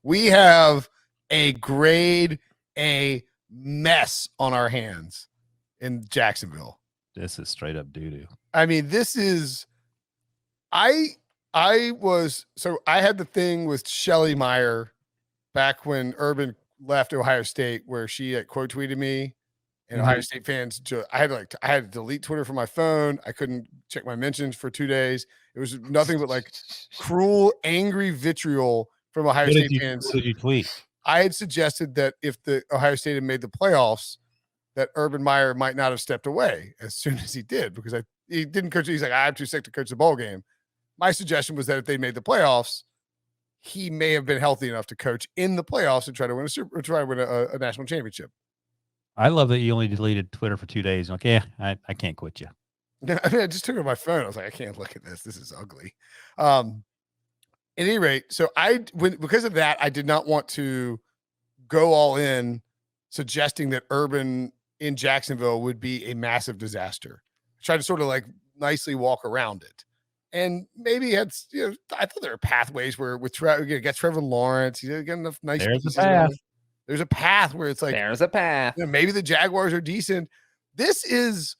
We have a grade A mess on our hands in Jacksonville. This is straight up doo-doo. I mean, this is I had the thing with Shelly Meyer back when Urban left Ohio State, where she had quote tweeted me, and Ohio State fans. I had to delete Twitter from my phone. I couldn't check my mentions for 2 days. It was nothing but like cruel, angry vitriol from Ohio State fans. What did you tweet? I had suggested that if the Ohio State had made the playoffs, that Urban Meyer might not have stepped away as soon as he did, because he didn't coach. He's like, I'm too sick to coach the bowl game. My suggestion was that if they made the playoffs, he may have been healthy enough to coach in the playoffs and try to win a national championship. I love that you only deleted Twitter for 2 days. Like, yeah, I can't quit you. I just took it on my phone. I was like, I can't look at this. This is ugly. At any rate, so because of that, I did not want to go all in suggesting that Urban in Jacksonville would be a massive disaster. I tried to sort of like nicely walk around it. And maybe I thought there were pathways where get Trevor Lawrence, get enough nice pieces. There's a path where it's like there's a path. Maybe the Jaguars are decent. This is,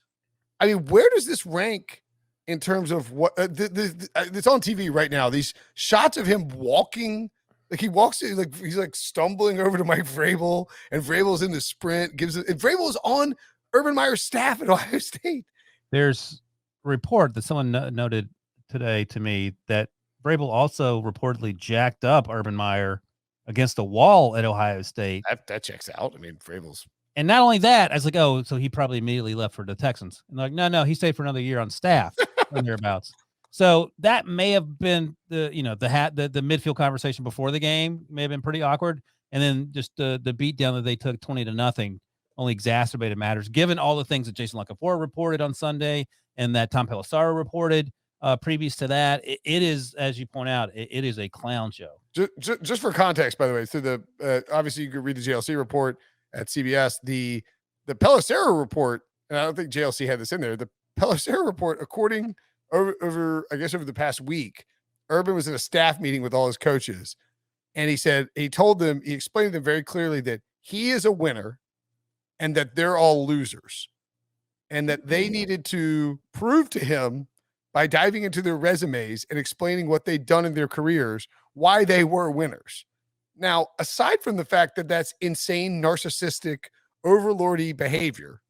I mean, where does this rank in terms of what it's on TV right now? These shots of him walking, like he walks, like he's like stumbling over to Mike Vrabel, and Vrabel's in the sprint. And Vrabel's on Urban Meyer's staff at Ohio State. There's a report that someone noted today to me that Vrabel also reportedly jacked up Urban Meyer against the wall at Ohio State. That checks out. I mean, Vrabel's. And not only that, I was like, oh, so he probably immediately left for the Texans. And like, no, he stayed for another year on staff or thereabouts. So that may have been the midfield conversation before the game may have been pretty awkward. And then just the beatdown that they took 20-0 only exacerbated matters, given all the things that Jason LaCanfora reported on Sunday and that Tom Pelissero reported. Previous to that, it is, as you point out, it is a clown show. Just for context, by the way, through the obviously you could read the JLC report at CBS, the Pelissero report, and I don't think JLC had this in there. The Pelissero report, according over the past week, Urban was in a staff meeting with all his coaches, and he explained to them very clearly that he is a winner, and that they're all losers, and that they needed to prove to him by diving into their resumes and explaining what they'd done in their careers, why they were winners. Now, aside from the fact that that's insane, narcissistic, overlordy behavior,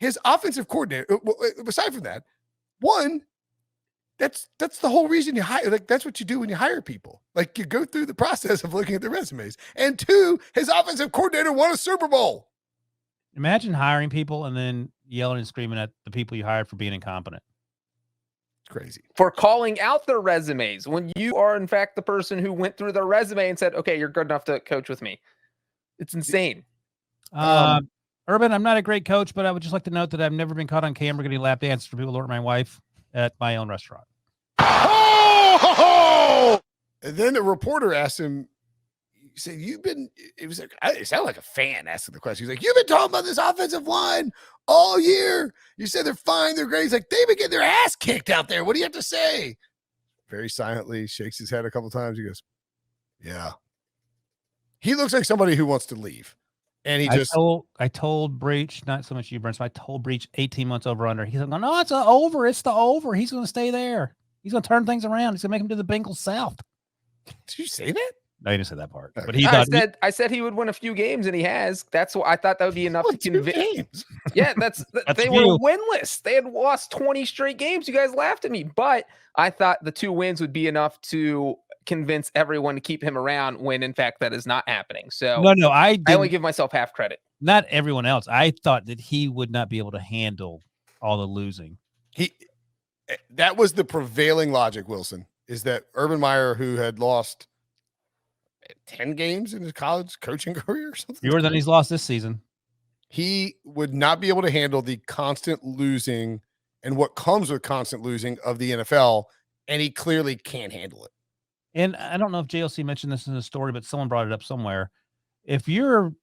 his offensive coordinator, aside from that, one, that's the whole reason you hire. Like, that's what you do when you hire people. Like, you go through the process of looking at their resumes. And two, his offensive coordinator won a Super Bowl. Imagine hiring people and then yelling and screaming at the people you hired for being incompetent. Crazy. For calling out their resumes when you are in fact the person who went through their resume and said, okay, you're good enough to coach with me. It's insane. Urban, I'm not a great coach, but I would just like to note that I've never been caught on camera getting lap dances for people to order my wife at my own restaurant. Oh! And then the reporter asked him, he said, it sounded like a fan asking the question. He's like, you've been talking about this offensive line all year. You said they're fine, they're great. He's like, they've been getting their ass kicked out there. What do you have to say? Very silently shakes his head a couple times. He goes, yeah. He looks like somebody who wants to leave. And I told Breech, not so much you, Brinson, I told Breech 18 months over under. He's like, no, it's over. It's the over. He's going to stay there. He's going to turn things around. He's going to make him do the Bengals South. Did you say that? No, you didn't say that part. But I said he would win a few games, and he has. That's what I thought that would be enough to convince. Yeah, they were winless. They had lost 20 straight games. You guys laughed at me, but I thought the 2 wins would be enough to convince everyone to keep him around. When in fact that is not happening. So no, I only give myself half credit. Not everyone else. I thought that he would not be able to handle all the losing. That was the prevailing logic, Wilson, is that Urban Meyer, who had lost 10 games in his college coaching career or something, fewer than he's lost this season, he would not be able to handle the constant losing and what comes with constant losing of the NFL, and he clearly can't handle it. And I don't know if JLC mentioned this in the story, but someone brought it up somewhere. If you're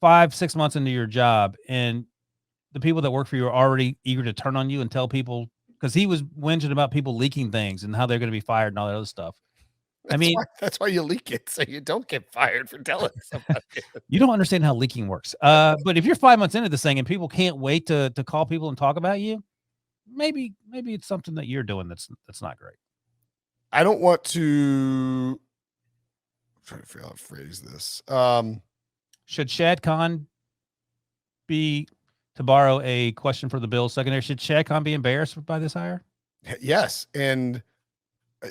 5-6 months into your job and the people that work for you are already eager to turn on you and tell people, because he was whinging about people leaking things and how they're going to be fired and all that other stuff. That's why you leak it so you don't get fired for telling somebody. You don't understand how leaking works. But if you're 5 months into this thing and people can't wait to call people and talk about you, maybe it's something that you're doing that's not great. I don't want to. I'm trying to figure out how to phrase this. Should Shad Khan be, to borrow a question for the Bills secondary, should Shad Khan be embarrassed by this hire? Yes, and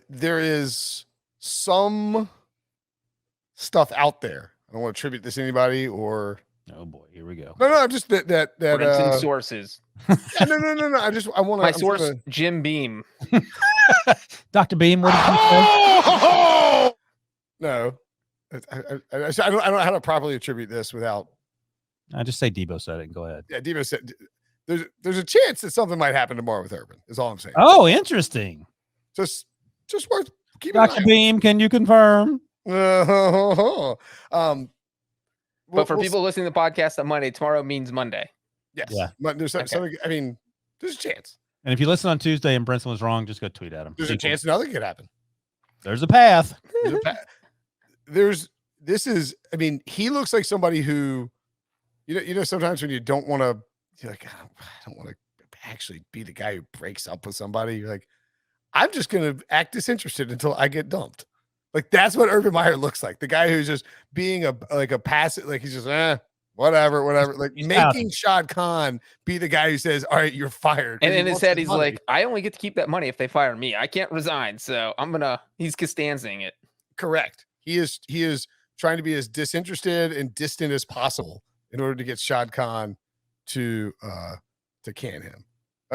there is some stuff out there. I don't want to attribute this to anybody or. Oh boy, here we go. No, just that Brinson sources. Yeah, no. I want my source, Jim Beam. Dr. Beam, what did you say? No, I don't know how to properly attribute this without. I just say Debo said it. And go ahead. Yeah, Debo said there's a chance that something might happen tomorrow with Urban. Is all I'm saying. Oh, interesting. Just worth keeping. Dr. Beam, can you confirm? But for people listening to the podcast on Monday, tomorrow means Monday. Yes. Yeah. But there's something. I mean, there's a chance. And if you listen on Tuesday and Brinson was wrong, just go tweet at him. There's a chance another could happen. There's a path. I mean, he looks like somebody who, sometimes when you don't want to, you're like, I don't want to actually be the guy who breaks up with somebody. You're like, I'm just going to act disinterested until I get dumped. Like, that's what Urban Meyer looks like. The guy who's just being a passive, like he's just, whatever. Like making Shad Khan be the guy who says, all right, you're fired. And in his head, he's like, I only get to keep that money if they fire me. I can't resign. So he's Costanzing it. Correct. He is trying to be as disinterested and distant as possible in order to get Shad Khan to can him.